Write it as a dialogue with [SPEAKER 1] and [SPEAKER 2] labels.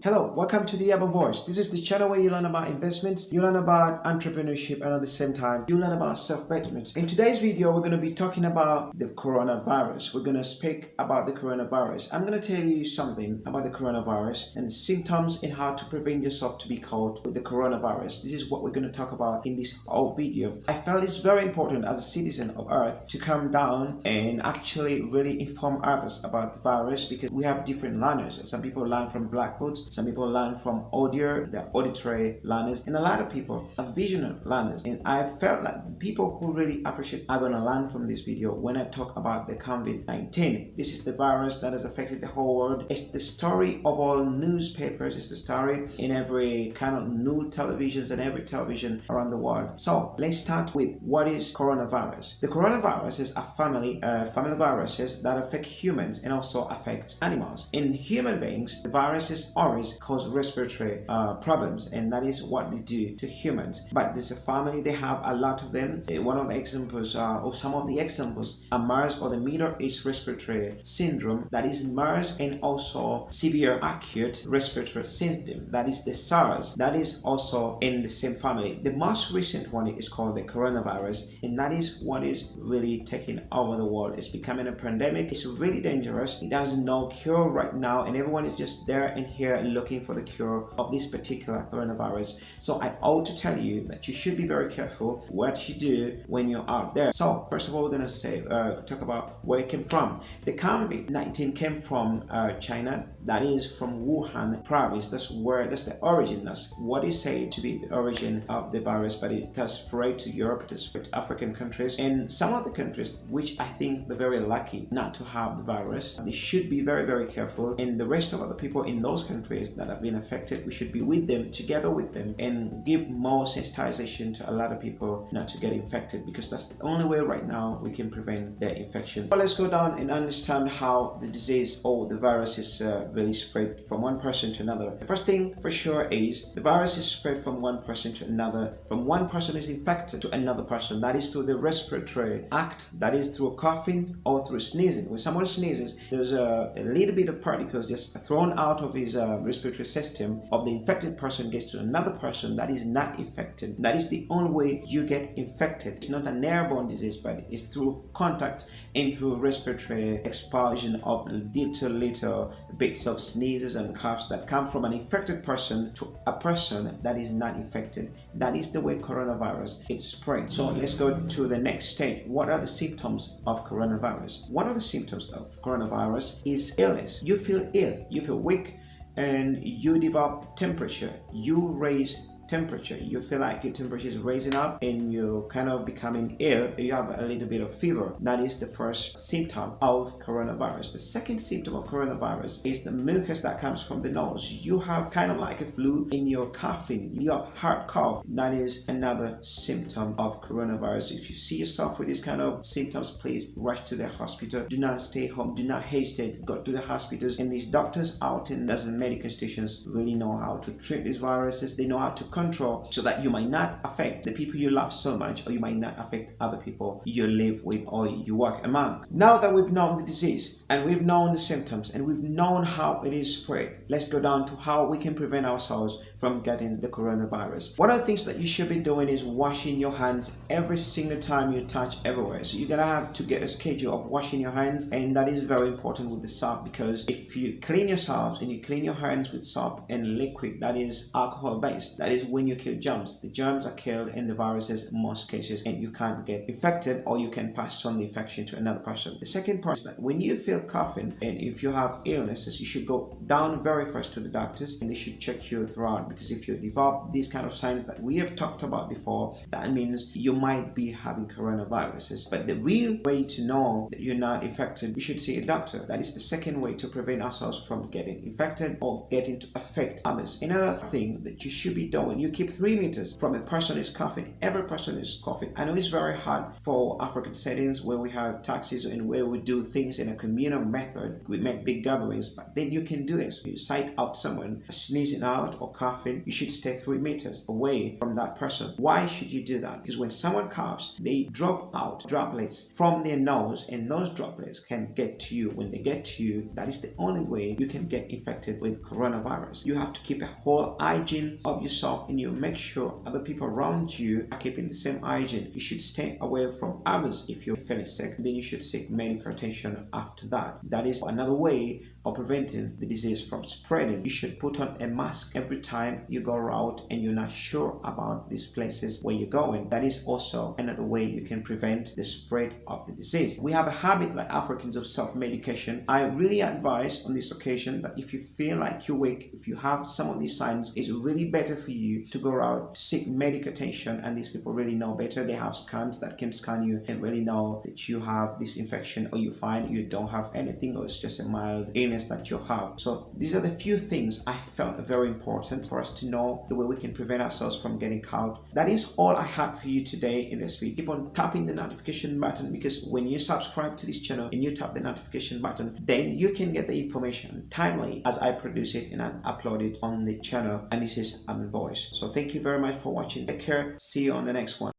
[SPEAKER 1] Hello, welcome to the Voice. This is the channel where you learn about investments, you learn about entrepreneurship, and at the same time, you learn about self-betterment. In today's video, we're going to be talking about the coronavirus. We're going to speak about the coronavirus. I'm going to tell you something about the coronavirus and symptoms and how to prevent yourself to be caught with the coronavirus. This is what we're going to talk about in this whole video. I felt it's very important as a citizen of Earth to come down and actually really inform others about the virus, because we have different learners. Some people learn from blackboards, some people learn from audio, they're auditory learners, and a lot of people are visual learners. And I felt like the people who really appreciate are going to learn from this video when I talk about the COVID-19. This is the virus that has affected the whole world. It's the story of all newspapers. It's the story in every kind of new televisions and every television around the world. So let's start with what is coronavirus. The coronavirus is a family viruses that affect humans and also affect animals. In human beings, the viruses always cause respiratory problems, and that is what they do to humans. But there's a family, they have a lot of them. One of the examples or some of the examples are MERS, or the Middle East Respiratory Syndrome, that is MERS, and also severe acute respiratory syndrome, that is the SARS, that is also in the same family. The most recent one is called the coronavirus, and that is what is really taking over the world. It's becoming a pandemic. It's really dangerous. It has no cure right now, and everyone is just there and here looking for the cure of this particular coronavirus. So I ought to tell you that you should be very careful what you do when you're out there. So first of all, we're going to talk about where it came from. The COVID-19 came from China, that is from Wuhan province. That's the origin. That's what is said to be the origin of the virus, but it has spread to Europe, it has spread to African countries, and some of the countries which I think they're very lucky not to have the virus. They should be very, very careful, and the rest of other people in those countries that have been affected, we should be with them, together with them, and give more sensitization to a lot of people not to get infected, because that's the only way right now we can prevent their infection. But let's go down and understand how the disease or the virus is really spread from one person to another. The first thing for sure is the virus is spread from one person to another. From one person is infected to another person, that is through the respiratory act, that is through coughing or through sneezing. When someone sneezes, there's a little bit of particles just thrown out of his respiratory system of the infected person, gets to another person that is not infected. That is the only way you get infected. It's not an airborne disease, but it's through contact and through respiratory expulsion of little bits of sneezes and coughs that come from an infected person to a person that is not infected. That is the way coronavirus is spread. So let's go to the next stage. What are the symptoms of coronavirus? One of the symptoms of coronavirus is illness. You feel ill, you feel weak, and you develop temperature. You raise temperature. You feel like your temperature is raising up and you're kind of becoming ill. You have a little bit of fever. That is the first symptom of coronavirus. The second symptom of coronavirus is the mucus that comes from the nose. You have kind of like a flu and you're coughing. You have hard cough. That is another symptom of coronavirus. If you see yourself with these kind of symptoms, please rush to the hospital. Do not stay home. Do not hesitate. Go to the hospitals. And these doctors out in the medical stations really know how to treat these viruses. They know how to control, so that you might not affect the people you love so much, or you might not affect other people you live with or you work among. Now that we've known the disease and we've known the symptoms and we've known how it is spread, let's go down to how we can prevent ourselves from getting the coronavirus. One of the things that you should be doing is washing your hands every single time you touch everywhere. So you're gonna have to get a schedule of washing your hands, and that is very important with the soap, because if you clean yourselves and you clean your hands with soap and liquid that is alcohol based, that is when you kill germs. The germs are killed in the viruses in most cases, and you can't get infected, or you can pass on the infection to another person. The second part is that when you feel coughing and if you have illnesses, you should go down very first to the doctors, and they should check you throughout, because if you develop these kind of signs that we have talked about before, that means you might be having coronaviruses. But the real way to know that you're not infected, you should see a doctor. That is the second way to prevent ourselves from getting infected or getting to affect others. Another thing that you should be doing, you keep 3 meters from a person who is coughing. Every person is coughing. I know it's very hard for African settings where we have taxis and where we do things in a community method. We make big gatherings, but then you can do this. You sight out someone sneezing out or coughing, you should stay 3 meters away from that person. Why should you do that? Because when someone coughs, they drop out droplets from their nose, and those droplets can get to you. When they get to you, that is the only way you can get infected with coronavirus. You have to keep a whole hygiene of yourself, and you make sure other people around you are keeping the same hygiene. You should stay away from others if you're feeling sick. Then you should seek medical attention after that. That is another way of preventing the disease from spreading. You should put on a mask every time you go out and you're not sure about these places where you're going. That is also another way you can prevent the spread of the disease. We have a habit like Africans of self-medication. I really advise on this occasion that if you feel like you're weak, if you have some of these signs, it's really better for you to go out to seek medical attention. And these people really know better. They have scans that can scan you and really know that you have this infection, or you find you don't have anything, or it's just a mild illness that you have. So these are the few things I felt are very important for us to know, the way we can prevent ourselves from getting caught. That is all I had for you today in this video. Keep on tapping the notification button, because when you subscribe to this channel and you tap the notification button, then you can get the information timely as I produce it and I upload it on the channel. And this is Voice. So thank you very much for watching. Take care. See you on the next one.